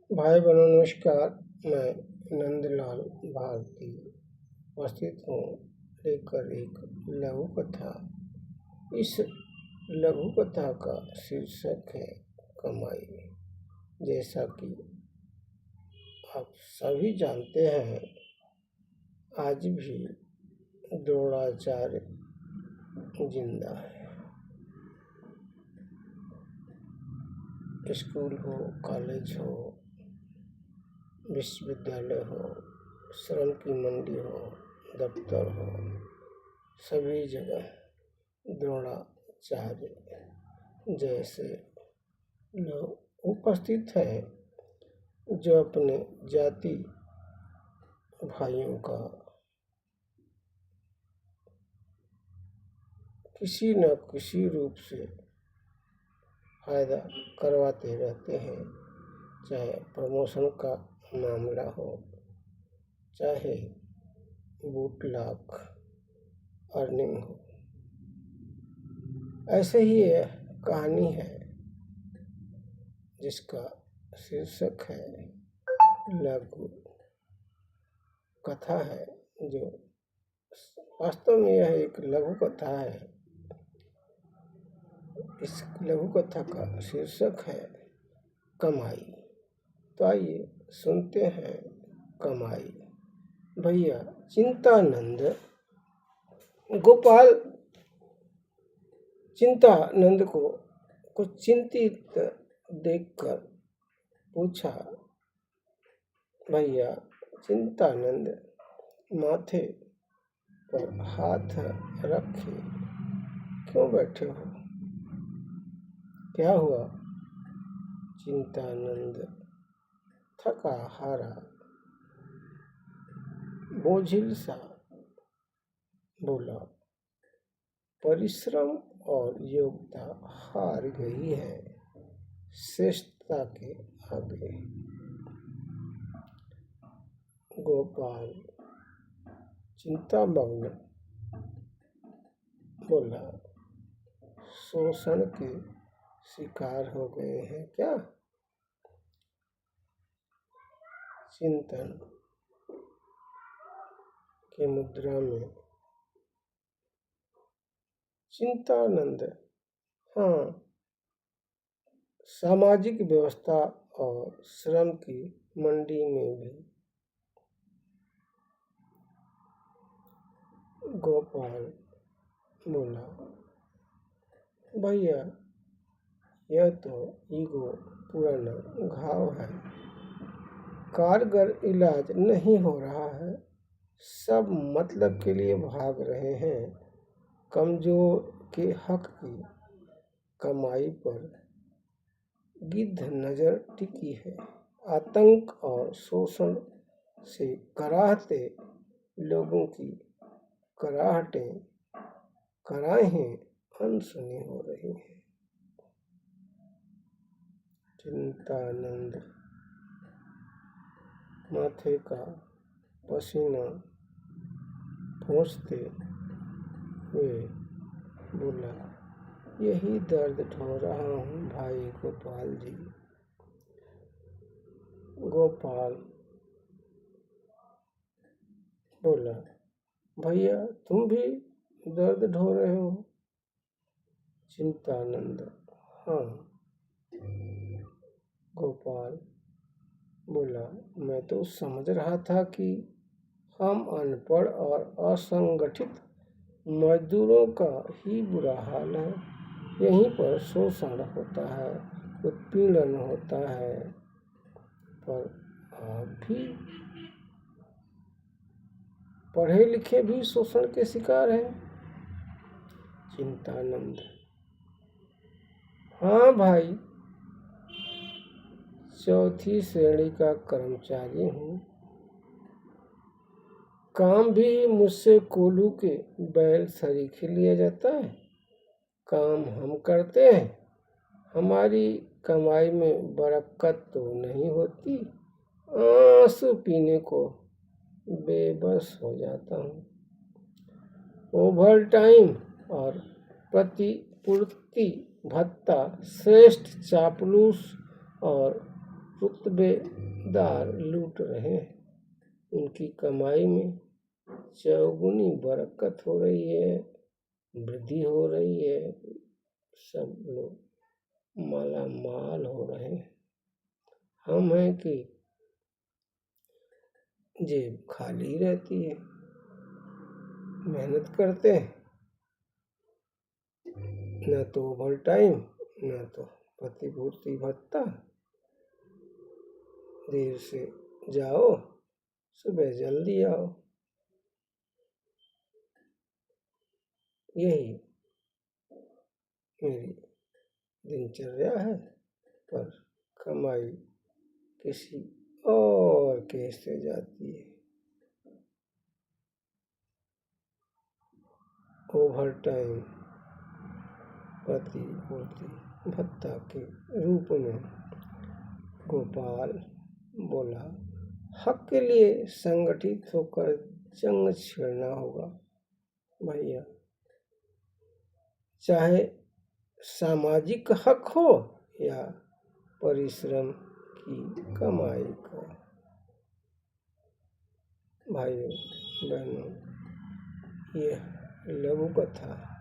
भाई बहनों नमस्कार। मैं नंदलाल भारती उपस्थित हूँ लेकर एक लघु कथा। इस लघु कथा का शीर्षक है कमाई। जैसा कि आप सभी जानते हैं, आज भी द्रोणाचार्य जिंदा है। स्कूल हो, कॉलेज हो, विश्वविद्यालय हो, श्रम की मंडी हो, दफ्तर हो, सभी जगह द्रोणाचार्य जैसे लोग उपस्थित हैं जो अपने जाति भाइयों का किसी न किसी रूप से फायदा करवाते रहते हैं। चाहे प्रमोशन का मामला हो, चाहे बूट लाख अर्निंग हो। ऐसे ही यह कहानी है जिसका शीर्षक है लघु कथा है, जो वास्तव में यह एक लघु कथा है। इस लघु कथा का शीर्षक है कमाई। तो आइए सुनते हैं कमाई। भैया चिंतानंद गोपाल चिंतानंद को कुछ चिंतित देखकर पूछा। भैया चिंतानंद माथे पर हाथ रखे क्यों बैठे हो? क्या हुआ? चिंतानंद थका हारा बोझिल सा बोला, परिश्रम और योग्यता हार गई है श्रेष्ठता के आगे। गोपाल चिंतामग्न बोला, शोषण के शिकार हो गए हैं क्या? चिंतन की मुद्रा में चिंतानंद, हाँ, सामाजिक व्यवस्था और श्रम की मंडी में भी। गोपाल बोला, भैया यह तो ईगो पुराना घाव है, कारगर इलाज नहीं हो रहा है। सब मतलब के लिए भाग रहे हैं। कमजोर के हक की कमाई पर गिद्ध नजर टिकी है। आतंक और शोषण से कराहते लोगों की कराहटें कराहें अनसुनी हो रही हैं। चिंतानंद माथे का पसीना पोंछते हुए बोला, यही दर्द ढो रहा हूँ भाई गोपाल जी। गोपाल बोला, भैया तुम भी दर्द ढो रहे हो? चिंतानंद, हाँ। गोपाल बोला, मैं तो समझ रहा था कि हम अनपढ़ और असंगठित मजदूरों का ही बुरा हाल है। यहीं पर शोषण होता है, उत्पीड़न होता है, पर आप भी पढ़े लिखे भी शोषण के शिकार हैं। चिंतानंद, हाँ भाई, चौथी श्रेणी का कर्मचारी हूँ। काम भी मुझसे कोल्हू के बैल सरीखे लिया जाता है। काम हम करते हैं, हमारी कमाई में बरकत तो नहीं होती। आंसू पीने को बेबस हो जाता हूँ। ओवर टाइम और प्रतिपूर्ति भत्ता श्रेष्ठ चापलूस और रुतबेदार लूट रहे हैं। उनकी कमाई में चौगुनी बरकत हो रही है, वृद्धि हो रही है, सब लोग माला माल हो रहे हैं। हम हैं कि जेब खाली रहती है, मेहनत करते हैं, न तो ओवर टाइम न तो प्रतिपूर्ति भत्ता। देर से जाओ, सुबह जल्दी आओ, यही मेरी दिनचर्या है। पर कमाई किसी और के से जाती है। ओवर टाइम प्रतिपूर्ति भत्ता के रूप में गोपाल बोला, हक के लिए संगठित होकर जंग छेड़ना होगा भैया, चाहे सामाजिक हक हो या परिश्रम की कमाई का। भाइयों बहनों, यह लघु कथा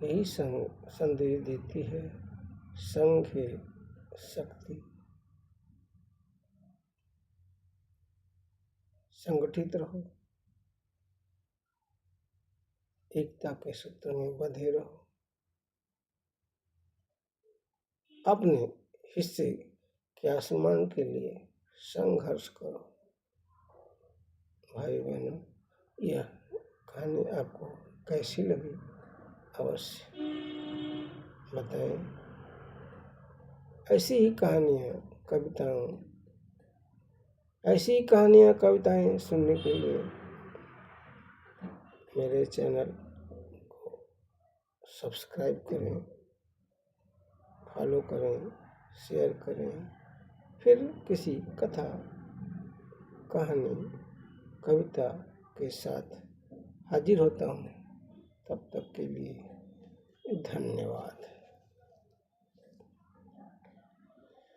यही संदेश देती है, संघ है शक्ति। संगठित रहो, एकता के सूत्र में बंधे रहो, अपने हिस्से के आसमान के लिए संघर्ष करो। भाई बहनों, यह कहानी आपको कैसी लगी अवश्य बताएं। ऐसी ही कहानियाँ कविताएं सुनने के लिए मेरे चैनल को सब्सक्राइब करें, फॉलो करें, शेयर करें। फिर किसी कथा, कहानी, कविता के साथ हाजिर होता हूँ। तब तक के लिए धन्यवाद।